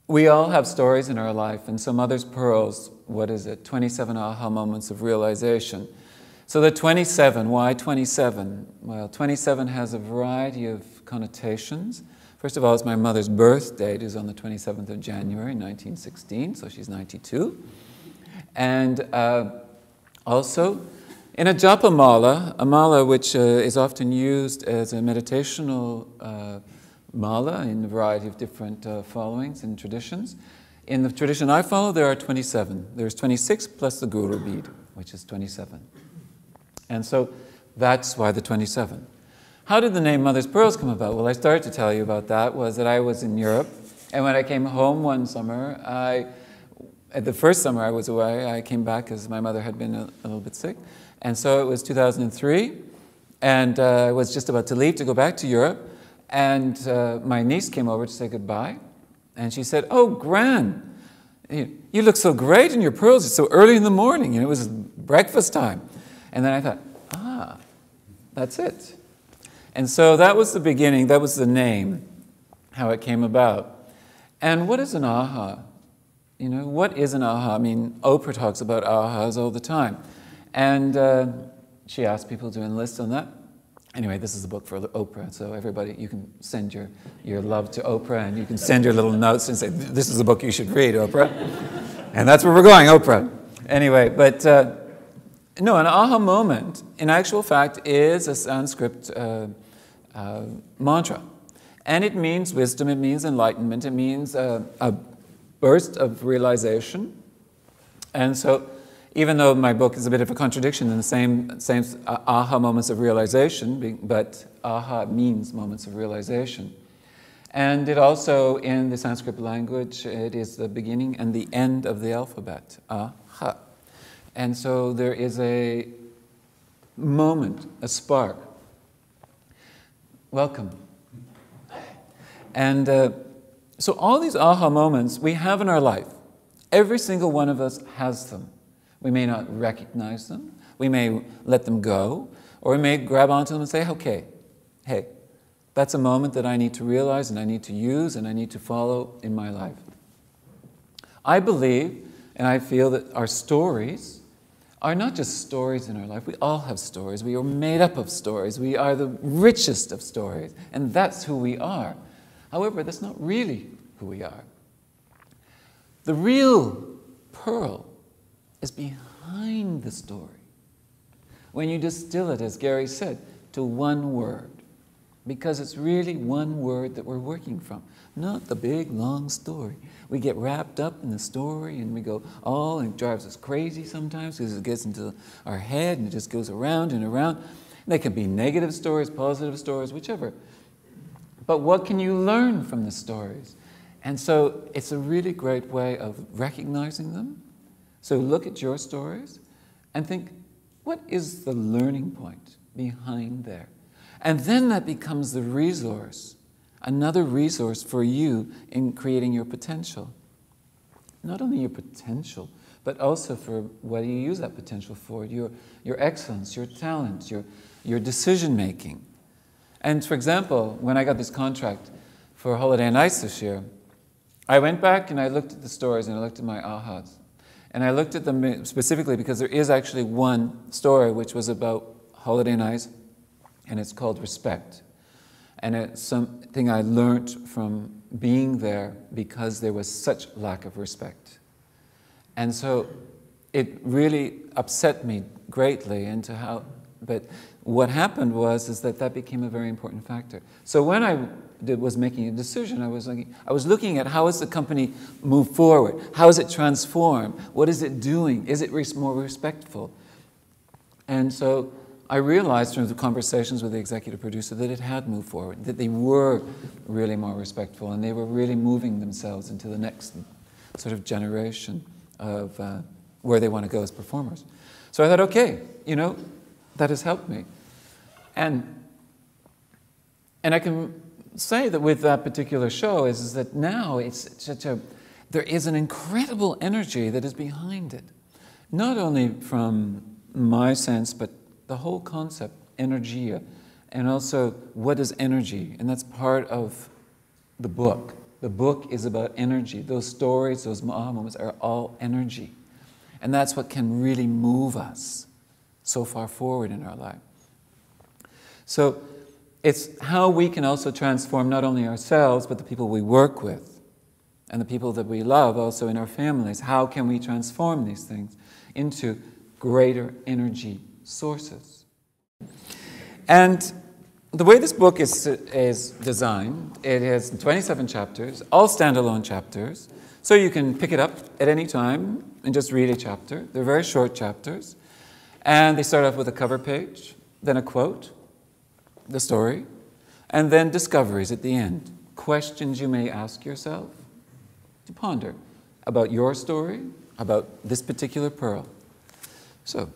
We all have stories in our life, and so Mother's Pearls, what is it? 27 aha moments of realization. So the 27, why 27? Well, 27 has a variety of connotations. First of all, it's my mother's birth date is on the 27th of January, 1916, so she's 92. And also, in a japa mala, a mala which is often used as a meditational mala in a variety of different followings and traditions. In the tradition I follow, there are 27. There's 26 plus the guru bead, which is 27. And so that's why the 27. How did the name Mother's Pearls come about? Well, I started to tell you about that, was that I was in Europe, and when I came home one summer, the first summer I was away, I came back because my mother had been a little bit sick, and so it was 2003, and I was just about to leave to go back to Europe, and my niece came over to say goodbye, and she said, "Oh, Gran, you look so great in your pearls, it's so early in the morning," and it was breakfast time. And then I thought, that's it. And so that was the beginning, that was the name, how it came about. And what is an aha? You know, what is an aha? I mean, Oprah talks about ahas all the time. And she asked people to enlist on that. Anyway, this is a book for Oprah, so everybody, you can send your love to Oprah, and you can send your little notes and say, "This is a book you should read, Oprah." And that's where we're going, Oprah. Anyway, but no, an aha moment, in actual fact, is a Sanskrit mantra. And it means wisdom, it means enlightenment, it means a burst of realization. And so, even though my book is a bit of a contradiction in the same aha moments of realization, but aha means moments of realization. And it also, in the Sanskrit language, it is the beginning and the end of the alphabet, aha. And so there is a moment, a spark. Welcome. And so all these aha moments we have in our life. Every single one of us has them. We may not recognize them. We may let them go. Or we may grab onto them and say, okay, hey, that's a moment that I need to realize and I need to use and I need to follow in my life. I believe and I feel that our stories are not just stories in our life. We all have stories. We are made up of stories. We are the richest of stories, and that's who we are. However, that's not really who we are. The real pearl is behind the story. When you distill it, as Gary said, to one word, because it's really one word that we're working from, not the big, long story. We get wrapped up in the story and we go, and it drives us crazy sometimes because it gets into our head and it just goes around and around. They can be negative stories, positive stories, whichever. But what can you learn from the stories? And so it's a really great way of recognizing them. So look at your stories and think, what is the learning point behind there? And then that becomes the resource, another resource for you in creating your potential. Not only your potential, but also for what do you use that potential for? Your excellence, your talent, your decision-making. And for example, when I got this contract for Holiday on Ice this year, I went back and I looked at the stories and I looked at my ahas. And I looked at them specifically because there is actually one story which was about Holiday on Ice, and it's called Respect. And it's something I learned from being there because there was such lack of respect. And so it really upset me greatly but what happened was that became a very important factor. So when I was making a decision, I was looking at how has the company moved forward? How is it transformed? What is it doing? Is it more respectful? And so I realized through the conversations with the executive producer that it had moved forward, that they were really more respectful and they were really moving themselves into the next sort of generation of where they want to go as performers. So I thought, okay, that has helped me. And I can say that with that particular show is that now there is an incredible energy that is behind it. Not only from my sense, but the whole concept, energia, and also what is energy, and that's part of the book. The book is about energy. Those stories, those aha moments are all energy. And that's what can really move us so far forward in our life. So it's how we can also transform not only ourselves, but the people we work with and the people that we love also in our families. How can we transform these things into greater energy sources? And the way this book is designed, it has 27 chapters, all standalone chapters, so you can pick it up at any time and just read a chapter. They're very short chapters, and they start off with a cover page, then a quote, the story, and then discoveries at the end. Questions you may ask yourself to ponder about your story, about this particular pearl. So,